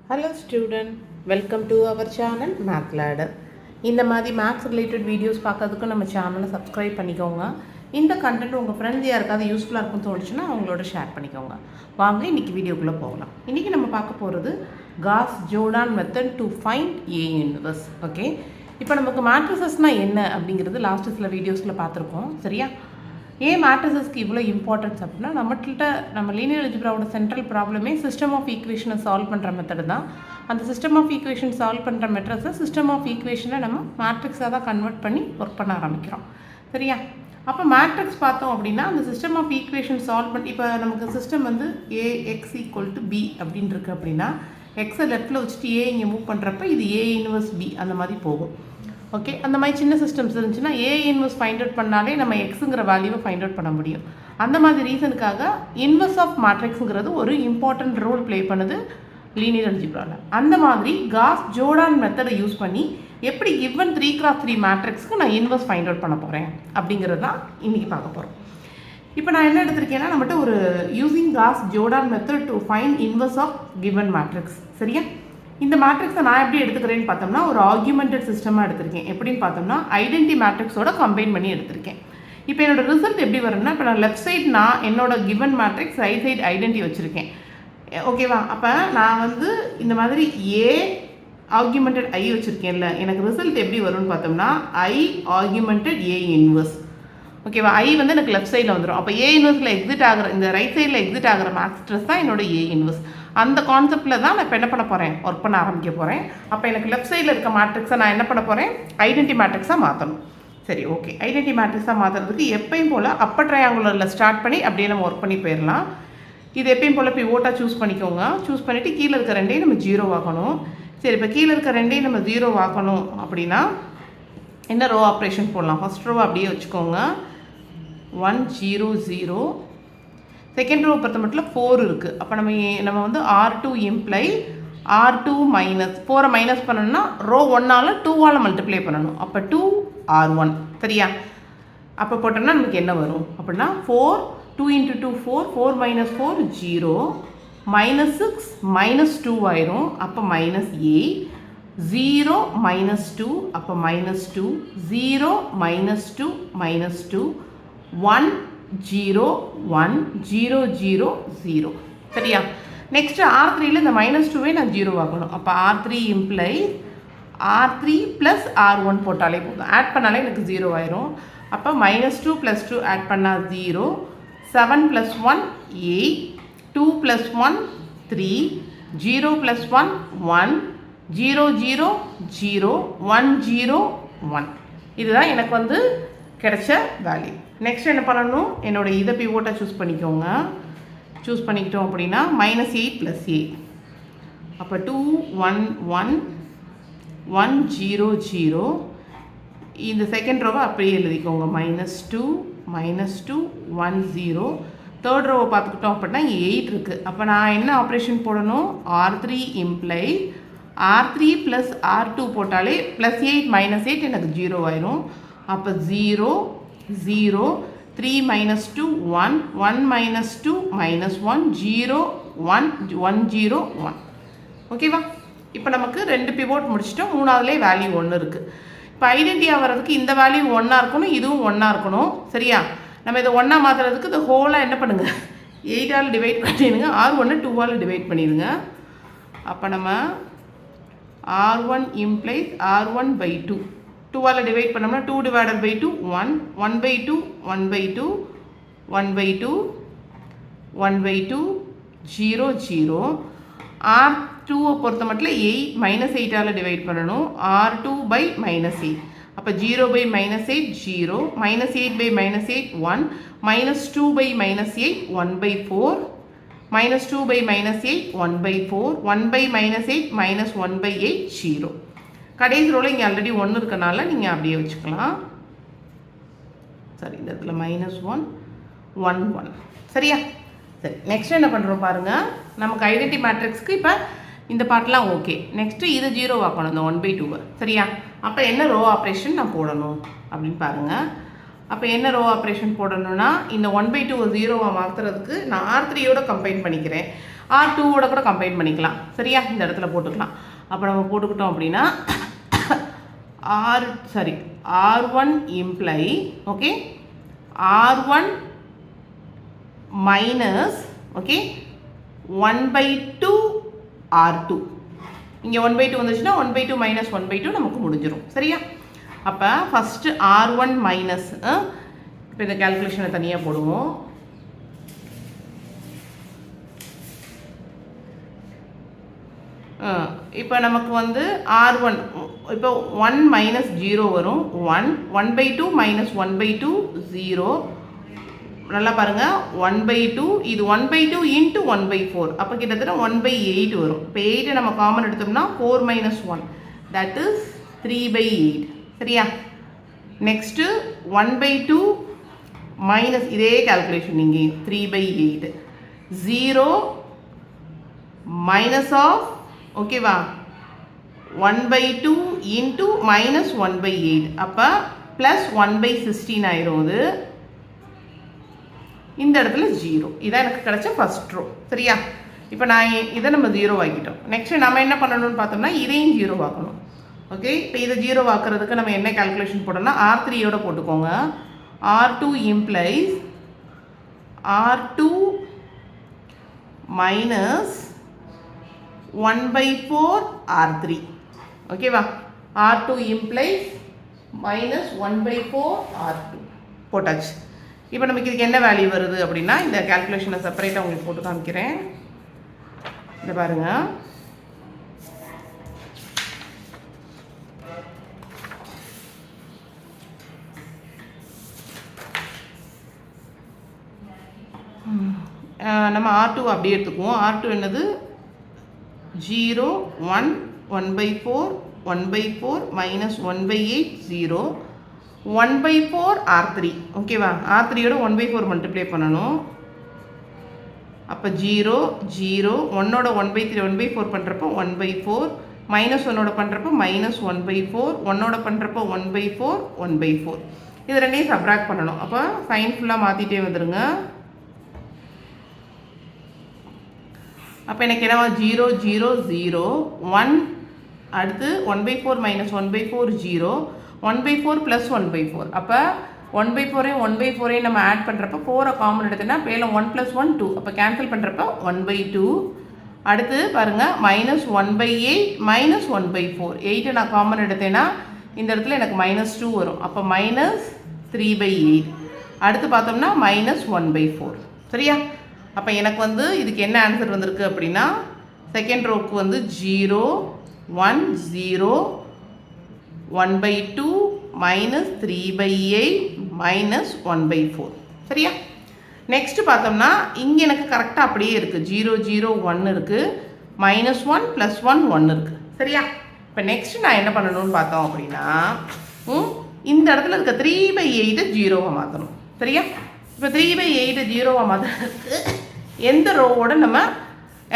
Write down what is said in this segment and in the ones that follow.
Hello student, welcome to our channel Math Ladder. இந்த மாதிரி maths related videos பார்க்கறதுக்கு நம்ம சேனலை சப்ஸ்கிரைப் பண்ணிக்கோங்க. இந்த கண்டென்ட் உங்கள் ஃப்ரெண்ட்ஸ் யாருக்காவது யூஸ்ஃபுல்லாக இருக்கும்னு தோணுச்சுன்னா அவங்களோட ஷேர் பண்ணிக்கோங்க. வாங்க இன்றைக்கி வீடியோக்குள்ளே போகலாம். இன்றைக்கி நம்ம பார்க்க போகிறது cos Jordan method to find A universe. Okay, இப்போ நமக்கு மேட்ரிசஸ்னால் என்ன அப்படிங்கிறது லாஸ்ட்டு சில வீடியோஸில் பார்த்துருக்கோம். சரியா? ஏன் மேட்ரிசஸ்க்கு இவ்வளோ இம்பார்ட்டன்ஸ் அப்படின்னா நம்ம லீனியர் அல்ஜிப்ராவோட சென்ட்ரல் ப்ராப்ளமே சிஸ்டம் ஆஃப் ஈக்குவேஷனை சால்வ் பண்ணுற மெத்தடு தான். அந்த சிஸ்டம் ஆஃப் ஈக்குவேஷன் சால்வ் பண்ணுற மெட்ரஸை சிஸ்டம் ஆஃப் ஈக்குவேஷனை நம்ம மேட்ரிக்ஸாக தான் கன்வெர்ட் பண்ணி ஒர்க் பண்ண ஆரம்பிக்கிறோம். சரியா? அப்போ மேட்ரிக்ஸ் பார்த்தோம் அப்படின்னா அந்த சிஸ்டம் ஆஃப் ஈக்குவேஷன் சால்வ் பண்ணி இப்போ நமக்கு சிஸ்டம் வந்து ஏஎக்ஸ் ஈக்குவல் டு பி அப்படின்னு இருக்குது அப்படின்னா எக்ஸை லெஃப்ட்டில் வச்சுட்டு ஏ இங்கே மூவ் பண்ணுறப்ப இது ஏ இன்வர்ஸ் பி அந்த மாதிரி போகும். ஓகே, அந்த மாதிரி சின்ன சிஸ்டம்ஸ் இருந்துச்சுன்னா ஏ இன்வர்ஸ் ஃபைண்ட் அவுட் பண்ணாலே நம்ம எக்ஸுங்கிற வேல்யூவை ஃபைண்ட் அவுட் பண்ண முடியும். அந்த மாதிரி ரீசனுக்காக இன்வர்ஸ் ஆஃப் மேட்ரிக்ஸுங்கிறது ஒரு இம்பார்ட்டன்ட் ரோல் ப்ளே பண்ணுது லீனியர் அல்ஜிப்ராவில். அந்த மாதிரி காஸ் ஜோர்டான் மெத்தடை யூஸ் பண்ணி எப்படி கிவன் 3x3 மேட்ரிக்ஸ்க்கு நான் இன்வர்ஸ் ஃபைண்ட் அவுட் பண்ண போகிறேன் அப்படிங்கிறது தான் இன்றைக்கி பார்க்க போகிறோம். இப்போ நான் என்ன எடுத்திருக்கேன்னா நம்மகிட்ட ஒரு using Gauss Jordan method to find inverse of given matrix. சரியா? இந்த மேட்ரிக்ஸை நான் எப்படி எடுத்துக்கிறேன்னு பார்த்தோம்னா ஒரு ஆர்குமெண்டட் சிஸ்டமாக எடுத்திருக்கேன். எப்படின்னு பார்த்தோம்னா ஐடென்டி மேட்ரிக்ஸோட கம்பைன் பண்ணி எடுத்திருக்கேன். இப்போ என்னோட ரிசல்ட் எப்படி வரும்னா இப்போ நான் லெஃப்ட் சைட் நான் என்னோட given matrix right side identity வச்சுருக்கேன். ஓகேவா? அப்போ நான் வந்து இந்த மாதிரி ஏ ஆர்குமெண்டட் ஐ வச்சுருக்கேன்ல, எனக்கு ரிசல்ட் எப்படி வரும்னு பார்த்தோம்னா ஐ ஆர்குமெண்டட் ஏ இன்வர்ஸ். ஓகேவா? ஐ வந்து எனக்கு லெஃப்ட் சைடில் வந்துடும். அப்போ ஏ இன்வர்ஸில் எக்ஸிட் ஆகிற இந்த ரைட் சைடில் எக்ஸிட் ஆகிற மேட்ரிக்ஸ் தான் என்னோட ஏ இன்வர்ஸ். அந்த கான்செப்டில் தான் நான் இப்போ என்ன பண்ண போகிறேன், ஒர்க் பண்ண ஆரம்பிக்க போகிறேன். அப்போ எனக்கு லெஃப்ட் சைடில் இருக்க மேட்ரிக்ஸை நான் என்ன பண்ண போகிறேன், ஐடென்டி மேட்ரிக்ஸாக மாற்றணும். சரி, ஓகே. ஐடென்டி மேட்ரிக்ஸாக மாற்றுறதுக்கு எப்பயும் போல் அப்பர் ட்ரையாங்குலரில் ஸ்டார்ட் பண்ணி அப்படியே நம்ம ஒர்க் பண்ணி போயிடலாம். இது எப்பயும் போல் பிவோட்டாக சூஸ் பண்ணிக்கோங்க. சூஸ் பண்ணிவிட்டு கீழே இருக்க ரெண்டையும் நம்ம 0 ஆக்கணும். சரி, இப்போ கீழே இருக்க ரெண்டையும் நம்ம 0 ஆக்கணும் அப்படின்னா என்ன ரோ ஆப்ரேஷன் போடலாம். ஃபஸ்ட் ரோ அப்படியே வச்சுக்கோங்க, 1 0 0. செகண்ட் ரோ பொறுத்த மட்டும் 4 இருக்குது. அப்போ நம்ம வந்து R2 imply R2 minus 4 minus பண்ணணும்னா ரோ 1ஆல் 2ஆல் மல்டிப்ளை பண்ணணும். அப்போ 2R1. சரியா? அப்போ போட்டோம்னா நமக்கு என்ன வரும் அப்படின்னா 4 2 × 2 4 4 மைனஸ் 4 0 மைனஸ் 6 மைனஸ் 2 ஆயிரும். அப்போ மைனஸ் 8 0 மைனஸ் 2 அப்போ மைனஸ் 2 0 மைனஸ் 2 மைனஸ் 2 1 0 1 0 0 0. சரியா? நெக்ஸ்ட் R3ல இந்த மைனஸ் 2வே நான் 0 ஆகணும். அப்போ R3 imply R3 plus R1 போட்டாலே போதும். ஆட் பண்ணாலே எனக்கு 0 ஆயிரும். அப்போ மைனஸ் 2 ப்ளஸ் 2 ஆட் பண்ணால் 0 7 ப்ளஸ் 1 8 2 ப்ளஸ் 1 3 0 ப்ளஸ் 1 1 0 0 0 1 0 1. இதுதான் எனக்கு வந்து கிடைச்ச வேல்யூ. நெக்ஸ்ட் என்ன பண்ணணும், என்னோட இதை பிவோட்டாக சூஸ் பண்ணிக்கோங்க. சூஸ் பண்ணிக்கிட்டோம் அப்படின்னா மைனஸ் 8 ப்ளஸ் 8. அப்போ 2 1 1 1 0 0. இந்த செகண்ட் ரோவை அப்படியே எழுதிக்கோங்க, மைனஸ் 2 மைனஸ் 2 1 0. தேர்ட் ரோவை பார்த்துக்கிட்டோம் அப்படின்னா 8 இருக்குது. அப்போ நான் என்ன ஆப்ரேஷன் போடணும், R3 imply R3 plus R2 போட்டாலே ப்ளஸ் 8 மைனஸ் 8 எனக்கு 0 ஆயிரும். அப்போ 0 0 3 மைனஸ் 2 1 1 மைனஸ் 2 மைனஸ் 1 0 1 1 0 1. ஓகேவா? இப்போ நமக்கு 2 பிவோட் முடிச்சிட்டோம். மூணாவதுலேயே வேல்யூ 1 இருக்குது. இப்போ ஐடென்டியாக வர்றதுக்கு இந்த வேல்யூ 1ஆக இருக்கணும், இதுவும் 1ஆக இருக்கணும். சரியா? நம்ம இதை 1ஆக மாற்றுறதுக்கு இந்த ஹோலாக என்ன பண்ணுங்கள், 8ஆல் டிவைட் பண்ணிடுங்க. R1 2ஆல் டிவைட் பண்ணிடுங்க. அப்போ நம்ம R1 implies R1 by 2 2ஆல் divide பண்ணோம்னா 2 divided by 2 1 1 by 2 1 by 2 1 by 2 1 by 2 0 0. R2 பொறுத்த மட்டும் 8 மைனஸ் 8ஆல் டிவைட் பண்ணணும். R2 by minus 8. அப்போ 0 by minus 8 0 minus 8 by minus 8 1 minus 2 by minus 8 1 by 4 minus 2 by minus 8 1 by 4 1 by minus 8 minus 1 by 8 0. கடைசி ரோவில் இங்கே already 1 இருக்கனால நீங்கள் அப்படியே வச்சுக்கலாம். சரி, இந்த இடத்துல மைனஸ் 1 1 1. சரியா? சரி, நெக்ஸ்ட் என்ன பண்ணுறோம் பாருங்கள். நமக்கு ஐடென்டி மேட்ரிக்ஸ்க்கு இப்போ இந்த பார்ட்லாம் ஓகே. நெக்ஸ்ட்டு இது 0 ஆக்கணும், இந்த 1 by 2. சரியா? அப்போ என்ன ரோ ஆப்ரேஷன் நான் போடணும் அப்படின்னு பாருங்கள். அப்போ என்ன ரோ ஆப்ரேஷன் போடணும்னா இந்த 1 by 2 0 மாற்றுறதுக்கு நான் R3யோட கம்பைன் பண்ணிக்கிறேன். R2ஓட கூட கம்பைன் பண்ணிக்கலாம். சரியா? இந்த இடத்துல போட்டுக்கலாம். அப்போ நம்ம போட்டுக்கிட்டோம் அப்படின்னா R1 imply okay R1 minus okay 1/2 R2. இங்கே 1/2 வந்துச்சுன்னா 1/2 மைனஸ் 1/2 நமக்கு முடிஞ்சிடும். சரியா? அப்போ ஃபஸ்ட்டு R1 மைனஸ் இப்போ இந்த கேல்குலேஷனை தனியாக போடுவோம். இப்போ நமக்கு வந்து R1 இப்போ 1 மைனஸ் 0 வரும் 1/2 மைனஸ் 1/2 0. நல்லா பாருங்கள் 1/2 இது 1/2 இன்ட்டு 1/4 அப்போ கிட்டத்தட்ட 1/8 வரும். இப்போ 8 நம்ம காமன் எடுத்தோம்னா 4 மைனஸ் 1 தட் இஸ் 3/8. சரியா? நெக்ஸ்ட்டு 1/2 மைனஸ் இதே கேல்குலேஷன் இங்கே 3/8 0 மைனஸ் ஆஃப் ஓகேவா 1/2 இன்ட்டு மைனஸ் 1/8 அப்போ ப்ளஸ் 1/16 ஆயிரும். அது இந்த இடத்துல 0. இதான் எனக்கு கிடைச்ச ஃபஸ்ட் ரோ. சரியா? இப்போ நான் இதை நம்ம 0 ஆக்கிட்டோம். நெக்ஸ்ட்டு நம்ம என்ன பண்ணணும்னு பார்த்தோம்னா இதையும் 0 ஆக்கணும். ஓகே இப்போ இதை 0 ஆக்கிறதுக்கு நம்ம என்ன கேல்குலேஷன் போட்டோம்னா R3யோட போட்டுக்கோங்க. R2 implies R2 minus 1/4 R3. ஓகேவா? R2 implies மைனஸ் 1/4 R2 போட்டாச்சு. இப்போ நமக்கு இதுக்கு என்ன வேல்யூ வருது அப்படின்னா இந்த கேல்குலேஷனை செப்பரேட்டாக உங்களுக்கு போட்டு காமிக்கிறேன். இந்த பாருங்க நம்ம R2 அப்படியே எடுத்துக்குவோம். R2 என்னது 0 1 1/4 1/4 மைனஸ் 1/8 0 1/4 R3. ஓகேவா? R3யோட 1/4 மல்டிப்ளை பண்ணணும். அப்போ 0 0 1ஓட 1/3 1/4 பண்ணுறப்போ 1/4 மைனஸ் 1ஓட பண்ணுறப்போ மைனஸ் 1/4 1ஓட பண்ணுறப்போ 1/4 1/4 இது ரெண்டையும் சப்ராக்ட் பண்ணணும். அப்போ சைன் ஃபுல்லாக மாற்றிட்டே வந்துடுங்க. அப்போ எனக்கு என்னவா 0 0 0 1 அடுத்து 1/4 மைனஸ் 1/4 0 1/4 ப்ளஸ் 1/4 அப்போ 1/4 1/4 நம்ம ஆட் பண்ணுறப்போ 4 காமன் எடுத்தோன்னா பேல 1 + 1 2 அப்போ கேன்சல் பண்ணுறப்போ 1/2 அடுத்து பாருங்கள் மைனஸ் 1/8 மைனஸ் 1/4 8 நான் காமன் எடுத்தேன்னா இந்த இடத்துல எனக்கு -2 வரும். அப்போ மைனஸ் 3/8 அடுத்து பார்த்தோம்னா மைனஸ் 1/4. சரியா? அப்போ எனக்கு வந்து இதுக்கு என்ன ஆன்சர் வந்திருக்கு அப்படின்னா செகண்ட் ரோக்கு வந்து 0 1 0 1/2 மைனஸ் 3/8 மைனஸ் 1/4. சரியா? நெக்ஸ்ட் பார்த்தோம்னா இங்கே எனக்கு கரெக்டாக அப்படியே இருக்குது 0 0 1 இருக்குது -1 + 1 1 இருக்குது. சரியா? இப்போ நெக்ஸ்ட் நான் என்ன பண்ணணும்னு பார்த்தோம் அப்படின்னா இந்த இடத்துல இருக்க 3/8 0வா மாற்றணும். சரியா? இப்போ 3/8 0வா மாற்றுறதுக்கு எந்த ரோவோட நம்ம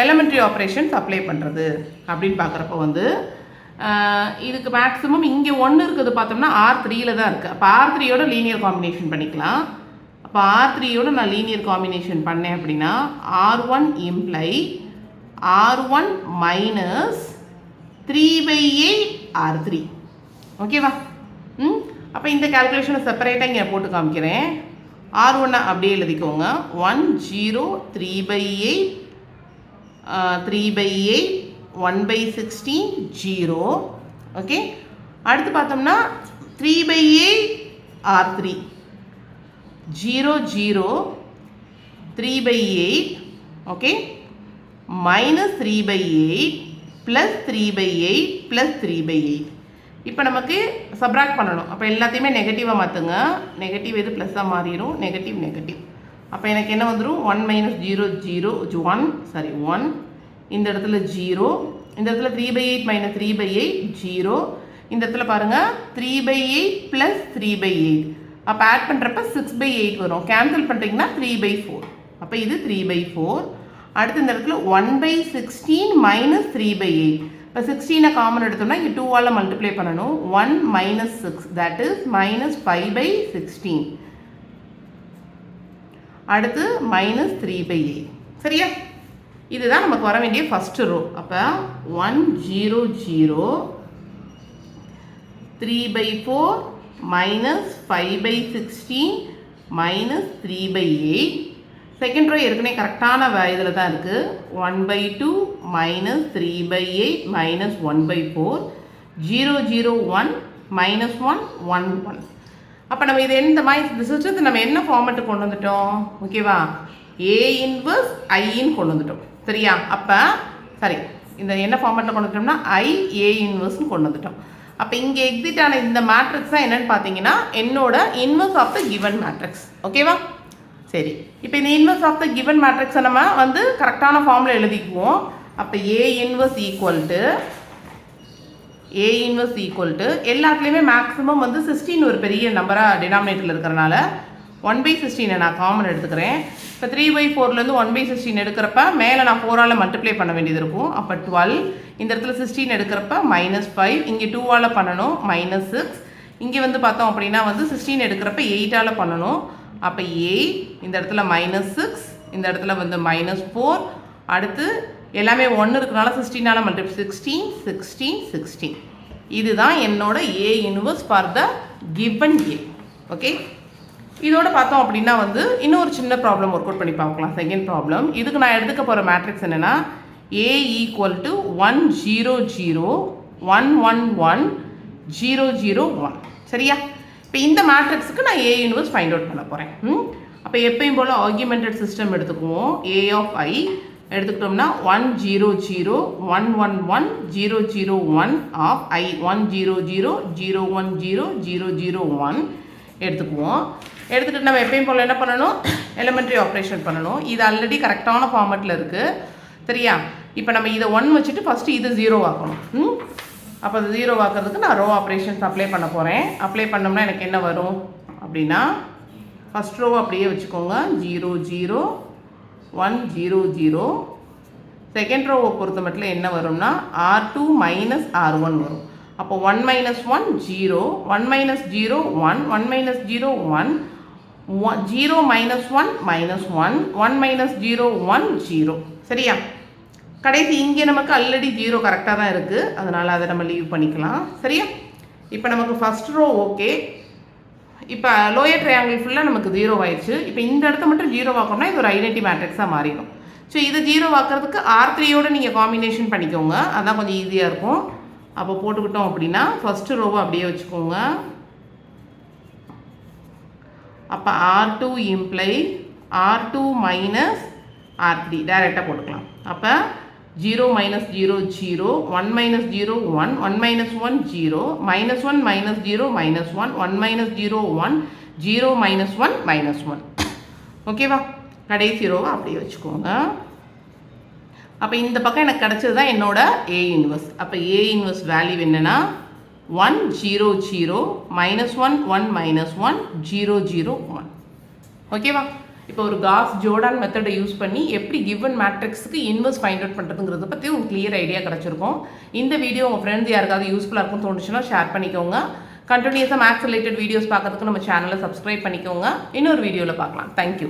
எலிமெண்ட்ரி ஆப்ரேஷன்ஸ் அப்ளை பண்ணுறது அப்படின்னு பார்க்குறப்போ வந்து இதுக்கு மேக்ஸிமம் இங்கே 1 இருக்குது பார்த்தோம்னா R3யில் தான் இருக்குது. அப்போ R3யோட லீனியர் காம்பினேஷன் பண்ணிக்கலாம். அப்போ R3யோட நான் லீனியர் காம்பினேஷன் பண்ணேன் அப்படின்னா R1 imply R1 minus 3/8 R3. ஓகேவா? அப்போ இந்த கேல்குலேஷனை செப்பரேட்டாக இங்கே போட்டு காமிக்கிறேன். R1 அப்படியே எழுதிக்கோங்க 1 0 3/8 3/8 1/16 0. ஓகே அடுத்து பார்த்தோம்னா 3/8 R3 0 0 3/8 okay minus 3/8 plus 3/8 plus 3/8. இப்போ நமக்கு சப்ராக்ட் பண்ணணும். அப்போ எல்லாத்தையுமே நெகட்டிவாக மாற்றுங்க. நெகட்டிவ் எது ப்ளஸ்ஸாக மாறிடும். Negative negative. அப்போ எனக்கு என்ன வந்துடும் 1 - 0 0 1 இந்த இடத்துல 0 இந்த இடத்துல 3/8 - 3/8 0 இந்த இடத்துல பாருங்கள் 3/8 ப்ளஸ் 3/8 அப்போ ஆட் பண்ணுறப்ப 6/8 வரும். கேன்சல் பண்ணுறீங்கன்னா 3/4 அப்போ இது 3/4. அடுத்து இந்த இடத்துல 1/16 மைனஸ் 3/8 இப்போ 16 காமன் எடுத்தோம்னா இங்கே 2ஆல் மல்டிப்ளை பண்ணணும். 1 - 6 தட் இஸ் -5/16 அடுத்து -3/8. சரியா? இதுதான் நமக்கு வர வேண்டிய ஃபஸ்ட்டு ரோ. அப்போ 1 0 0 3/4 மைனஸ் 5/16 மைனஸ் 3/8. செகண்ட் ரோ ஏற்கனவே கரெக்டான இதில் தான் இருக்குது. 1/2 மைனஸ் 3/8 மைனஸ் 1/4 0 0 1 மைனஸ் 1 1 1. அப்போ நம்ம இது இந்த சிஸ்டத்தை நம்ம என்ன ஃபார்மெட்டு கொண்டு வந்துட்டோம்? ஓகேவா, ஏ இன்வர்ஸ் ஐன்னு கொண்டு வந்துட்டோம். சரியா? அப்போ சரி, இந்த என்ன ஃபார்மெட்டில் கொண்டு வந்துட்டோம்னா ஐ ஏ இன்வர்ஸ்னு கொண்டு வந்துட்டோம். அப்போ இங்கே எக்ஸிட் ஆன இந்த மேட்ரிக்ஸ் தான் என்னென்னு பார்த்தீங்கன்னா என்னோட inverse of the given matrix. ஓகேவா? சரி, இப்போ இந்த இன்வர்ஸ் ஆஃப் த கிவன் மேட்ரிக்ஸை நம்ம வந்து கரெக்டான ஃபார்மில் எழுதிக்குவோம். அப்போ ஏ இன்வர்ஸ் ஈக்குவல் டு எல்லாத்துலேயுமே மேக்ஸிமம் வந்து 16 ஒரு பெரிய நம்பராக டினாமினேட்டரில் இருக்கிறனால 1/16 நான் காமன் எடுத்துக்கிறேன். இப்போ 3/4லேருந்து 1/16 எடுக்கிறப்ப மேலே நான் 4ஆல் மல்டிப்ளை பண்ண வேண்டியது இருக்கும். அப்போ 12, இந்த இடத்துல 16 எடுக்கிறப்ப -5, இங்கே 2ஆல் பண்ணணும் -6, இங்கே வந்து பார்த்தோம் அப்படின்னா வந்து 16 எடுக்கிறப்ப 8ஆல் பண்ணணும். அப்போ 8, இந்த இடத்துல -6, இந்த இடத்துல வந்து -4, அடுத்து எல்லாமே 1 இருக்கனால 16ஆல் மல்டிப்ளை 16 16 16. இதுதான் என்னோட A inverse for the given A. Okay, இதோட பார்த்தோம் அப்படின்னா வந்து இன்னொரு சின்ன ப்ராப்ளம் ஒர்க் அவுட் பண்ணி பார்க்கலாம். செகண்ட் ப்ராப்ளம், இதுக்கு நான் எடுத்துக்க போகிற மேட்ரிக்ஸ் என்னென்னா ஏ ஈக்குவல் டு 1 0 0 1 1 1 0 0 1. சரியா? இப்போ இந்த மேட்ரிக்ஸுக்கு நான் ஏ இன்வர்ஸ் ஃபைண்ட் அவுட் பண்ண போகிறேன். அப்போ எப்பயும் போல் ஆர்குமெண்டட் சிஸ்டம் எடுத்துக்குவோம். ஏ ஆஃப் ஐ எடுத்துக்கிட்டோம்னா 1 0 0 1 1 1 0 0 1 ஆஃப் ஐ 1 0 0 0 1 0 0 0 1 எடுத்துக்குவோம். எடுத்துக்கிட்டு நம்ம எப்பயும் போல் என்ன பண்ணணும்? எலிமெண்ட்ரி ஆப்ரேஷன் பண்ணணும். இது ஆல்ரெடி கரெக்டான ஃபார்மெட்டில் இருக்குது. சரியா? இப்போ நம்ம இதை 1 வச்சுட்டு ஃபஸ்ட்டு இது 0 ஆக்கணும். அப்போ அது 0 ஆக்கிறதுக்கு நான் ரோ ஆப்ரேஷன்ஸ் அப்ளை பண்ண போகிறேன். அப்ளை பண்ணோம்னா எனக்கு என்ன வரும் அப்படின்னா ஃபஸ்ட் ரோ அப்படியே வச்சுக்கோங்க. 0 0 1 0 0. செகண்ட் ரோவை பொறுத்த மட்டும் என்ன வரும்னா R2 மைனஸ் R1 வரும். அப்போ 1 minus 1 0 1 minus 0 1 1 minus 0 1 0 minus 1 minus 1 1 minus 0 1 0. சரியா? கடைசி இங்கே நமக்கு ஆல்ரெடி 0 கரெக்டாக தான் இருக்குது, அதனால் அதை நம்ம லீவ் பண்ணிக்கலாம். சரியா? இப்போ நமக்கு ஃபஸ்ட் ரோ ஓகே. இப்போ லோயர் ட்ரையாங்கிள் ஃபுல்லாக நமக்கு 0 ஆயிடுச்சு. இப்போ இந்த இடத்த மட்டும் 0 ஆக்கணும்னா இது ஒரு ஐடென்டி மேட்ரிக்ஸாக மாறிடும். ஸோ இது 0 ஆக்கிறதுக்கு R3யோடு நீங்கள் காம்பினேஷன் பண்ணிக்கோங்க, அதான் கொஞ்சம் ஈஸியாக இருக்கும். அப்போ போட்டுக்கிட்டோம் அப்படின்னா ஃபஸ்ட்டு ரோவை அப்படியே வச்சுக்கோங்க. அப்போ R2 imply R2 minus R3 டைரெக்டாக போட்டுக்கலாம். அப்போ 0 minus 0 0 1 minus 0 1 1 minus 1 0 minus 1 minus 0 minus 1 1 minus 0 1 0 minus 1 minus 1. ஓகேவா? கடைசி ரோவை அப்படியே வச்சுக்கோங்க. அப்போ இந்த பக்கம் எனக்கு கிடச்சது தான் என்னோட ஏ இன்வர்ஸ். அப்போ ஏ இன்வர்ஸ் வேல்யூ என்னென்னா 1 0 0 -1 1 -1 0 0 1. ஓகேவா? இப்போ ஒரு காஸ் ஜோர்டான் மெத்தடை யூஸ் பண்ணி எப்படி கிவன் மேட்ரிக்ஸுக்கு இன்வர்ஸ் ஃபைண்ட் அவுட் பண்ணுறதுங்கிறத பற்றி ஒரு கிளியர் ஐடியா கிடச்சிருக்கும். இந்த வீடியோ உங்கள் ஃப்ரெண்ட்ஸ் யாருக்காவது யூஸ்ஃபுல்லாக இருக்கும்னு தோணுச்சுன்னா ஷேர் பண்ணிக்கோங்க. கண்டினியூஸாக மேத்ஸ் ரிலேட்டட் வீடியோஸ் பார்க்கறதுக்கு நம்ம சேனலை சப்ஸ்கிரைப் பண்ணிக்கோங்க. இன்னொரு வீடியோவில் பார்க்கலாம். தேங்க்யூ.